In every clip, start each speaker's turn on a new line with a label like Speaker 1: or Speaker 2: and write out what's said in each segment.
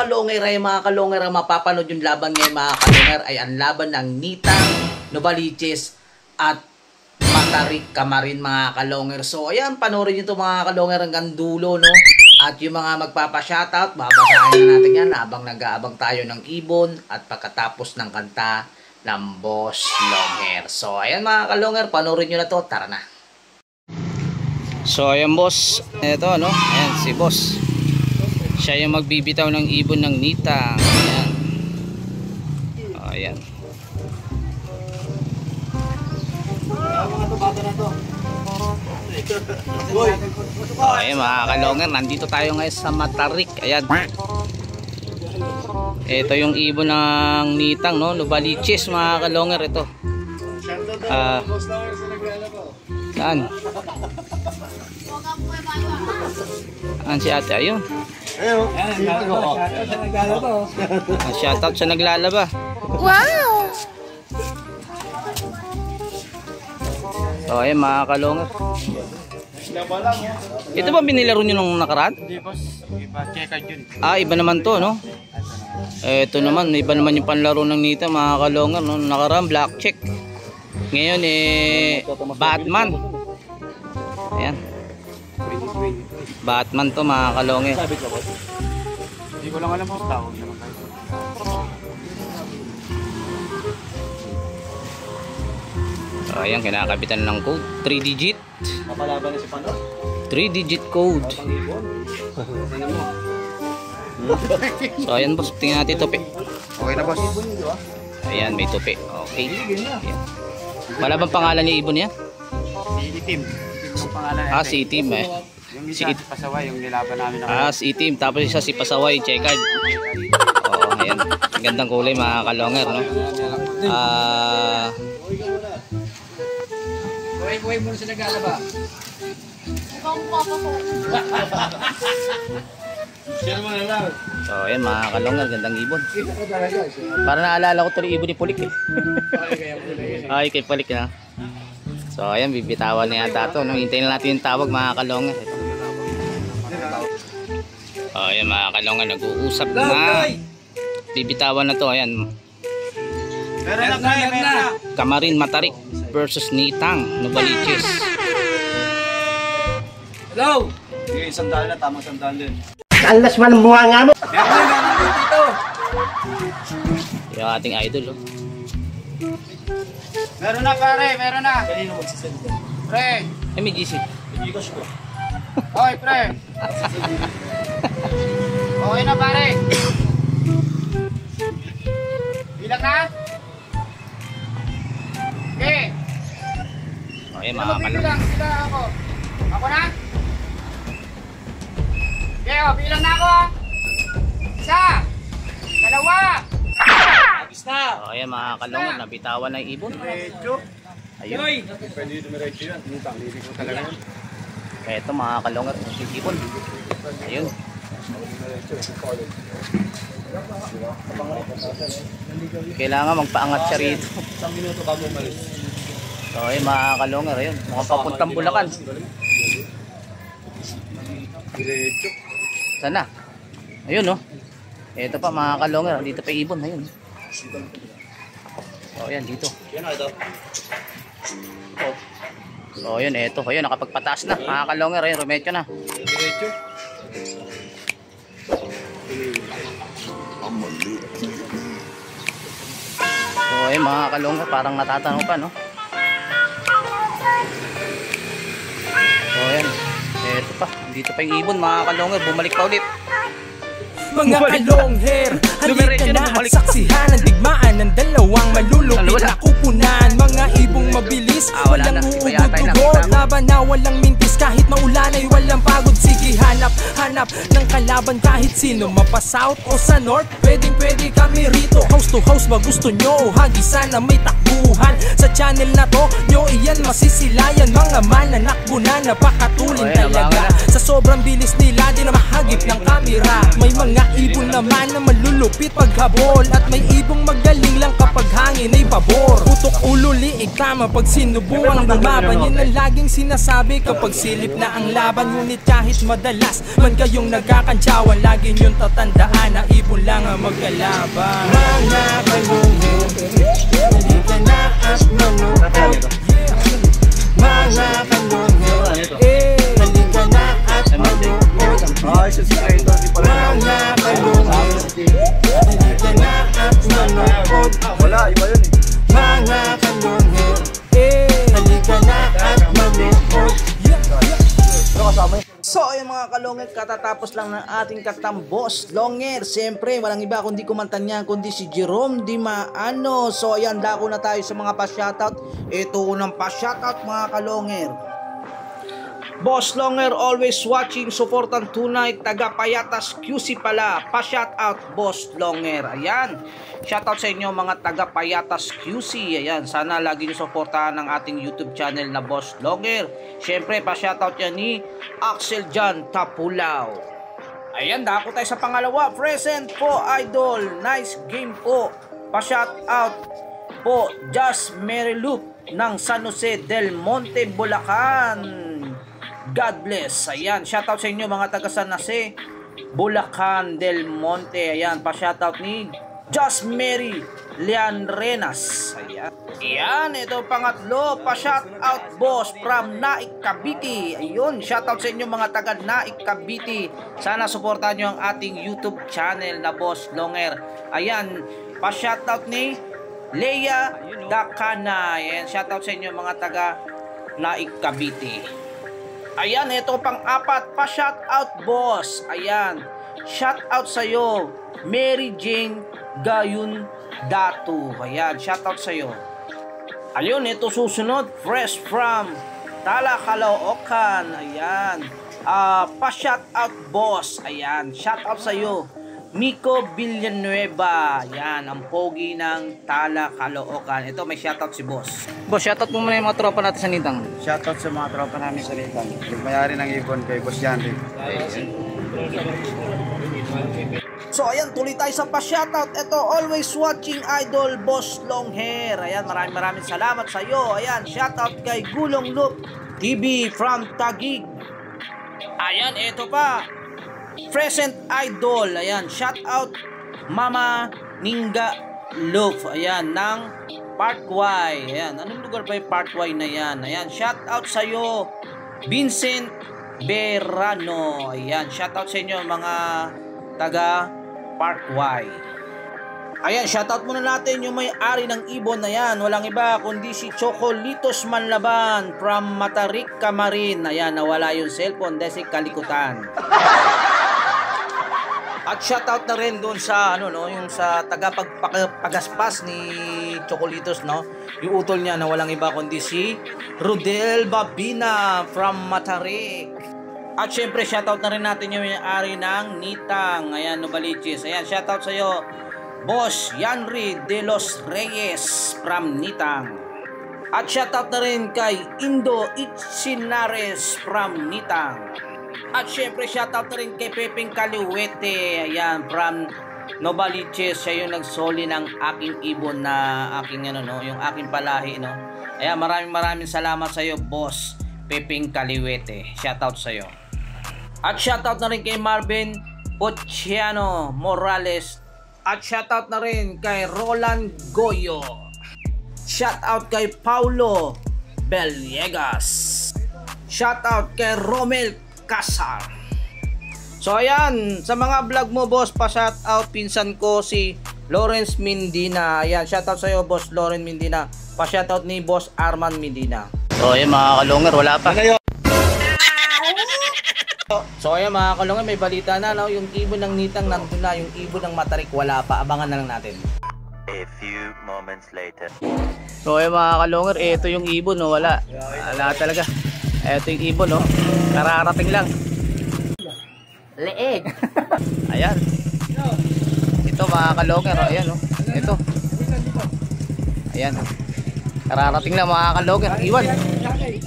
Speaker 1: kalonger ay mapapanood yung laban ngayon mga kalonger ay ang laban ng Nitang, Novaliches at Matarik Camarin mga kalonger. So ayan, panoorin nyo ito mga kalonger hanggang dulo, no? At yung mga magpapa-shoutout, babasahin na natin yan habang nag-aabang tayo ng ibon at pagkatapos ng kanta ng Boss Longhair. So ayan mga kalonger, panoorin nyo na to, tara na. So ayan boss, ito no, ayan si boss. Siya yung magbibitaw ng ibon ng Nitang. Ayan. Ayan. Ayan mga kalonger, nandito tayo ngayon sa Matarik. Ayan. Ito yung ibon ng Nitang, no? Novaliches mga kalonger ito. Saan? Saan si ate? Ayun. Shoutout sa naglalaba. Wow! So ayan mga kalongar. Ito ba binilaro nyo nung nakaraan?
Speaker 2: Hindi boss, iba checker yun.
Speaker 1: Ah, iba naman to, no? Ito naman, iba naman yung panlaro ng Nita mga kalongar, no? Nakaraan black check. Ngayon Batman. Ayan. Batman to mga kalongar.
Speaker 2: Hindi ko lang alam boss, tawag naman kayo.
Speaker 1: So, ayan, kinakapitan ng code 3 digit.
Speaker 2: Napalaban na si Pano?
Speaker 1: 3 digit code. So ayan boss, tingnan natin tupi.
Speaker 2: Okay na boss.
Speaker 1: Ayan, may tupi. Okay. Ayan. Wala bang pangalan ni ibon niya?
Speaker 2: Si Itim. Yung pangalan natin.
Speaker 1: Si Itim eh.
Speaker 2: Yung isa si Pasaway, yung nilaban namin na.
Speaker 1: Si Itim. Tapos isa si Pasaway, checkered. Oo, ayan. Gandang kulay mga kalonger, no?
Speaker 2: Buhay mo na sa naglalaba. Share mo na lang.
Speaker 1: So ayan mga kalonger, gandang ibon. Para naalala ko ito yung ibon ni Pulik eh. Ay, kay Pulik na. So ayan, bibitawan na yata ito. Hintayin natin yung tawag mga kalonger. Ayan mga kalonger, nag-uusap na. Bibitawan na to, ayan.
Speaker 2: Meron na.
Speaker 1: Camarin Matarik versus Nitang, Novaliches.
Speaker 2: Hello! Sige, sandal na, tamang sandal din.
Speaker 3: Alas man buha nga mo.
Speaker 1: Yung ating idol, oh.
Speaker 2: Meron na pare, meron na. Pre.
Speaker 1: May GC.
Speaker 2: Hoy, pre. Okay na pare. Bilang na? Okay.
Speaker 1: Okay mga kalonger.
Speaker 2: Bilang ako. Ako na? Okay, bilang na ako. Isa. Dalawa. Agis na.
Speaker 1: Ayan mga kalonger, nabitawan na yung ibon.
Speaker 2: Medyo.
Speaker 1: Ayun.
Speaker 2: Pwede dito meron yan. Hindi ko talaga yan.
Speaker 1: Ito mga kalonger, yung ibon. Ayun. Kailangan magpaangat siya rito.
Speaker 2: Isang minuto bago umalis.
Speaker 1: So ayun mga kalonger, ayun. Mukhang papuntang Bulacan.
Speaker 2: Diretso.
Speaker 1: Sana? Ayun, no? Ito pa mga kalonger, dito pa ibon. Ayun. So ayan, dito.
Speaker 2: Yan ito.
Speaker 1: So ayun, ito. Ayun, nakapagpataas na. Mga kalonger, ayun, rumetyo na.
Speaker 2: Diretso.
Speaker 1: So ayun mga kalonger, parang natatanong pa, no? So ayan, ito pa. Dito pa yung ibon mga kalonger, bumalik pa ulit.
Speaker 4: Mga kalongher, halika na at saksihan ang digmaan ng dalawang malulupit na kupunan. Mga ibong mabilis, walang uugod-ugod, laban na walang mintis. Kahit maulan ay walang pagod. Sige hanap ng kalaban kahit sino, mapa-south o sa north, pwedeng kami rito. House to house ba gusto nyo? Hagisan na may takbuhan. Sa channel na to, nyo iyan masisilayan. Mga mananakbo na napakatulin talaga. Sa sobrang bilis nila, di na mahagip ng kamera. May mga ibon naman na malulupit paghabol, at may ibong magaling lang kapag hangin ay pabor. Putok ulo, liig tama pag sinubuang lumaban. Yan ang laging sinasabi kapag silip na ang laban. Ngunit kahit madalas man kayong nagkakantsawan, lagi nyong tatandaan na ibon lang ang magkalaban. Mga kalungher, halika na at manood. Mga kalungher, halika na at manood. Mga kalungher, halika na at manood.
Speaker 2: Wala, iba yun eh.
Speaker 4: Mga kalungher, halika na at manood.
Speaker 1: So ayun mga kalongger, katatapos lang ng ating katambos longer. Siyempre walang iba kundi kumanta niya kundi si Jerome Di Maano. So ayan, dako na tayo sa mga pa-shoutout. Ito unang pa-shoutout mga kalongger. Boss Longer, always watching, supportan tunay, taga Payatas QC pala. Pa-shoutout Boss Longer. Ayan, shoutout sa inyo mga taga Payatas QC. Ayan, sana lagi nyo supportahan ang ating YouTube channel na Boss Longer. Siyempre, pa-shoutout yan ni Axel Jan Tapulaw. Ayan, dako tayo sa pangalawa. Present po, idol. Nice game po. Pa-shoutout po, Just Mary Luke ng San Jose del Monte, Bulacan. God bless. Ayan, shoutout sa inyo mga taga San Jose, Bulacan del Monte. Ayan, pa-shoutout ni Just Mary Lianrenas. Ayan. Ayan, ito pangatlo, pa-shoutout boss from Naik Cavite. Ayun, shoutout sa inyo mga taga Naik Cavite. Sana suportahan nyo ang ating YouTube channel na Boss Longer. Ayan, pa-shoutout ni Leia Dakana. Ayan, shoutout sa inyo mga taga Naik Cavite. Ayan, ito pang-apat, pa-shoutout boss. Ayan, shoutout sa'yo, Mary Jane Gayun Datu. Ayan, shoutout sa'yo. Ayun, ito susunod, fresh from Tala, Caloocan. Ayan, pa-shoutout boss. Ayan, shoutout sa'yo, Miko Villanueva. Ayan, ang pogi ng Tala, Caloocan. Ito, may shoutout si boss. Boss, shoutout mo muna yung mga tropa natin sa Nitang.
Speaker 2: Shoutout sa mga tropa namin sa Nitang. Yung mayari ng ibon kay Boss Janry.
Speaker 1: So ayan, tuloy tayo sa pa-shoutout. Ito, always watching idol Boss Longhair. Ayan, maraming salamat sa iyo. Ayan, shoutout kay Gulong Loop TV from Taguig. Ayan, ito pa, present idol. Ayan, shoutout Mama Ninga Loop. Ayan, ng Part Y. Ayan, anong lugar ba yung Part Y na yan? Ayan, shoutout sa iyo Vincent Berano. Ayan, shoutout sa inyo mga taga Part Y. Ayan, shoutout muna natin yung may-ari ng ibon na yan. Walang iba kundi si Chocolitos Manlaban from Matarik, Camarin. Ayan, nawala yung cellphone dahil si kalikutan. At shoutout na rin doon sa yung sa tagapagpagaspas ni Chocolitos, no? Yung utol niya na walang iba kundi si Rodel Babina from Matarik. At syempre shoutout na rin natin yung may-ari ng Nitang. Ayan, Novaliches. Ayan, shoutout sa iyo Boss Yanri de los Reyes from Nitang. At shoutout na rin kay Indo Itzinares from Nitang. At syempre shoutout na rin kay Pepeng Kaliwete. Ayan, from Novaliches. Siya yung nagsoli ng aking ibon na aking yung aking palahi, no. Ayan, maraming salamat sa iyo Boss Pepeng Kaliwete. Shoutout sa iyo. At shoutout na rin kay Marvin Ochiano Morales. At shoutout na rin kay Roland Goyo. Shoutout kay Paulo Beliegas. Shoutout kay Romel Casar. So ayan, sa mga vlog mo boss, pa-shoutout pinsan ko si Lawrence Mindina. Ayan, shoutout sa iyo Boss Lawrence Mindina. Pa-shoutout ni Boss Arman Mindina. So ayan mga kalungar, wala pa. So ayan mga kalungan, may balita na, no? Yung ibon ng Nitang nandun na, yung ibon ng Matarik wala pa. Abangan na lang natin.
Speaker 5: A few moments later.
Speaker 1: So ayan mga kalungan, ito yung ibon, no? Wala talaga. Ito yung ibon, no? Kararating lang. Leeg. Ayan. Ito mga kalungan, ayan, no? Ito. Ayan. Kararating lang mga kalungan.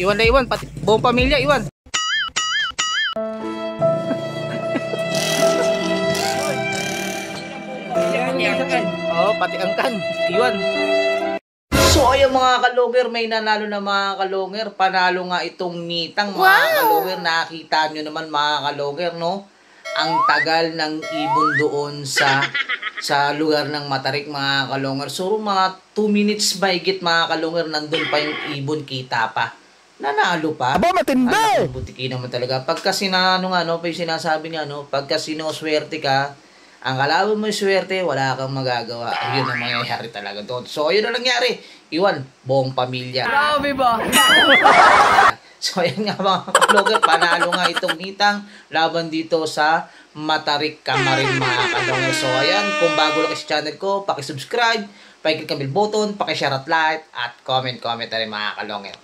Speaker 1: Iwan na iwan, pati buong pamilya iwan. Oh, pati ang kan, iwan. So ayun mga kalonger, may nanalo na mga kalonger. Panalo nga itong nitang mga kalonger. Nakita nyo naman mga kalonger, no? Ang tagal ng ibon doon sa lugar ng Matarik mga kalonger. So mga 2 minutes mahigit mga kalonger, nandun pa yung ibon, kita pa. Nanalo pa.
Speaker 3: Aba, matindi!
Speaker 1: Butiki naman talaga. Pagka sinasabi nga, no? Pagka sinoswerte ka, ang kalaban mo yung swerte, wala kang magagawa. Yun ang mangyayari talaga doon. So, yun ang nangyari. Iwan, buong pamilya. Grabe ba? So, yun nga mga kalonger, panalo nga itong nitang laban dito sa Matarik Kamarin mga kalonger. So, ayan, kung bago lang sa channel ko, pakisubscribe, pakiclick ang bell button, pakishare at like, at comment na rin mga kalonger.